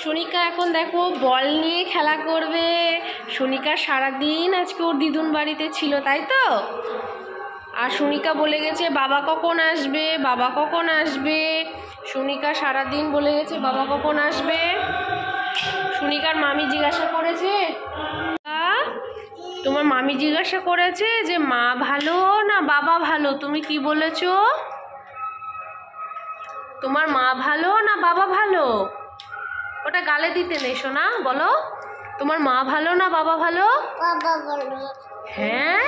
সুনিকা এখন দেখো বল নিয়ে খেলা করবে। সুনিকা সারাদিন আজকে ওর দিদুন বাড়িতে ছিল, তাই তো? আর সুনিকা বলে গেছে বাবা কখন আসবে, বাবা কখন আসবে। সুনিকা সারাদিন বলে গেছে বাবা কখন আসবে। সুনিকার মামি জিজ্ঞাসা করেছে, তোমার মামি জিজ্ঞাসা করেছে যে মা ভালো না বাবা ভালো, তুমি কি বলেছো? তোমার মা ভালো না বাবা ভালো? ওটা গালে দিতে নেই সোনা, বলো তোমার মা ভালো না বাবা ভালো? বাবা ভালো। হ্যাঁ,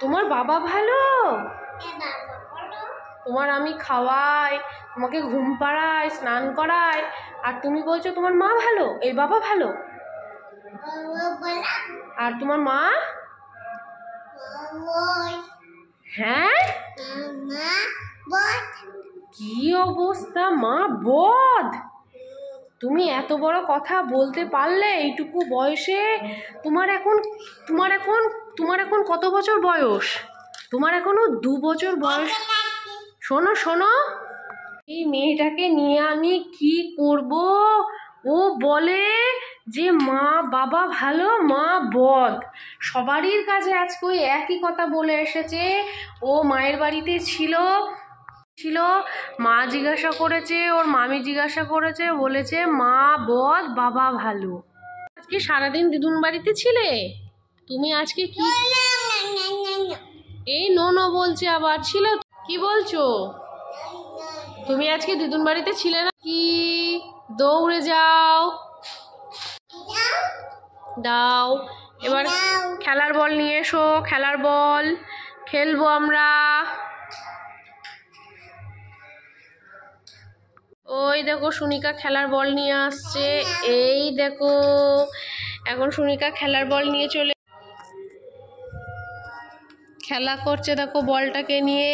তোমার বাবা ভালো। তোমার আমি খাওয়াই, তোমাকে ঘুম পাড়াই, স্নান করাই, আর তুমি বলছো তোমার মা ভালো, এই বাবা ভালো। আর তোমার মা? হ্যাঁ, কি অবস্থা, মা বদ। তুমি এত বড় কথা বলতে পারলে এইটুকু বয়সে? তোমার এখন কত বছর বয়স? তোমার এখনো 2 বছর বয়স। শোনো শোনো, এই মেয়েটাকে নিয়ে আমি কি করব? ও বলে যে মা বাবা ভালো, মা বদ। সবারই কাছে আজকে ওই একই কথা বলে এসেছে। ও মায়ের বাড়িতে ছিল, মা জিজ্ঞাসা করেছে, ওর মামি জিজ্ঞাসা করেছে, বলেছে মা বদ বাবা ভালো। আজকে সারাদিন দিদুন বাড়িতে ছিলে তুমি? আজকে কি এই নো বলছে আবার? ছিল, কি বলছো তুমি? আজকে দিদুন বাড়িতে ছিলে না কি? দৌড়ে যাও, দাও এবার খেলার বল নিয়ে এসো, খেলার বল খেলবো আমরা। ওই দেখো সুনিকা খেলার বল নিয়ে আসছে, এই দেখো এখন সুনিকা খেলার বল নিয়ে চলে খেলা করছে। দেখো বলটাকে নিয়ে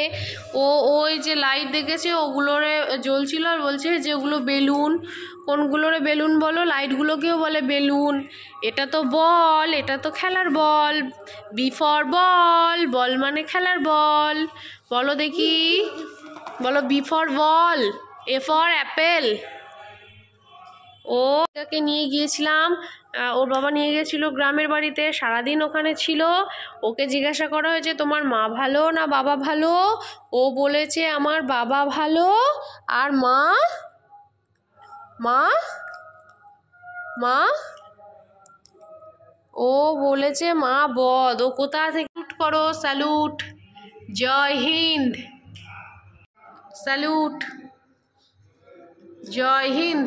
ও ওই যে লাইট দেখেছে ওগুলোরে জ্বলছিল, আর বলছে যে ওগুলো বেলুন। কোনগুলোরে বেলুন বলো? লাইটগুলোকেও বলে বেলুন। এটা তো বল, এটা তো খেলার বল। বি ফর বল, বল মানে খেলার বল। বলো দেখি, বলো B for ball, A for apple. ও তাকে নিয়ে গিয়েছিলাম, ওর বাবা নিয়ে গিয়েছিল গ্রামের বাড়িতে, সারাদিন ওখানে ছিল। ওকে জিজ্ঞাসা করা হয়েছে তোমার মা ভালো না বাবা ভালো? ও বলেছে আমার বাবা ভালো। আর মা মা মা ও বলেছে মা বদ। ও কোথা থেকে স্যালুট করো, স্যালুট, জয় হিন্দ, স্যালুট, জয় হিন্দ।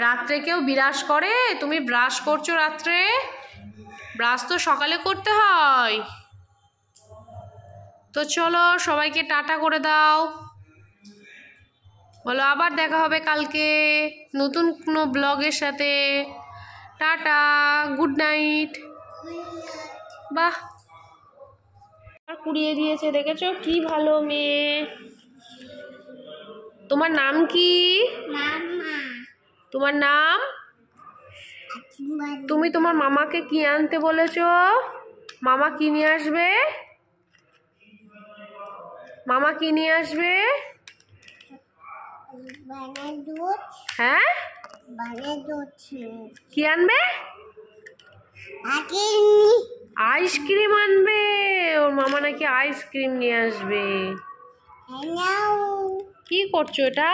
রাত্রে কেউ বিরাস করে? তুমি ব্রাশ করছো রাত্রে? ব্রাশ তো সকালে করতে হয়। তো চলো সবাইকে টাটা করে দাও, বলো আবার দেখা হবে কালকে নতুন কোনো ব্লগের সাথে। Tata, good night. বাহ, কুড়িয়ে দিয়েছে, দেখেছো কি ভালো মেয়ে। তোমার নাম কি? তোমার নাম? তুমি তোমার মামাকে কি আনতে বলেছো? মামা কি নিয়ে আসবে? মামা কি নিয়ে আসবে? হ্যাঁ, কি আনবে? আইসক্রিম আনবে। ওর মামা নাকি আইসক্রিম নিয়ে আসবে। কি করছো এটা?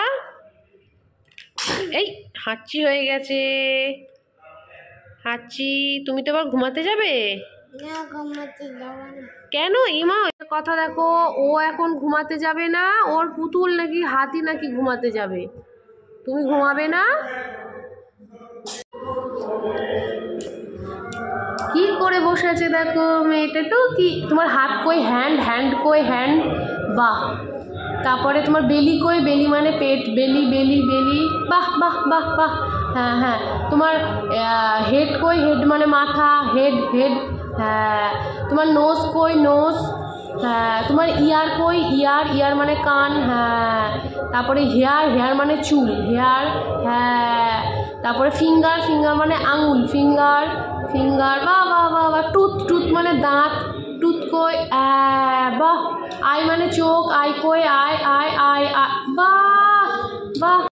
এই হাঁচি হয়ে গেছে, হাঁচি। তুমি তো আবার ঘুমাতে যাবে? কেন ইমা? কথা দেখো, ও এখন ঘুমাতে যাবে না। ওর পুতুল নাকি হাতি নাকি ঘুমাতে যাবে, তুমি ঘুমাবে না? কি করে বসে আছে দেখো মেয়েটা। তো কি তোমার হাত কই? হ্যান্ড কই? হ্যান্ড, বাহ। তারপরে তোমার বেলি কই? বেলি মানে পেট, বেলি বেলি বেলি, বাহ বাহ বাহ বাহ। হ্যাঁ হ্যাঁ, তোমার হেড কই? হেড মানে মাথা, হেড হেড। হ্যাঁ, তোমার নোজ কই? নোজ। হ্যাঁ, তোমার ইয়ার কই? ইয়ার মানে কান। হ্যাঁ, তারপরে হেয়ার মানে চুল, হেয়ার। হ্যাঁ, তারপরে ফিঙ্গার মানে আঙুল, ফিঙ্গার। বাহ বাহ বাহ বাহ। টুথ মানে দাঁত, টুথ কই? বাহ। আই মানে চোখ, আই কই? আই বাহ বাহ।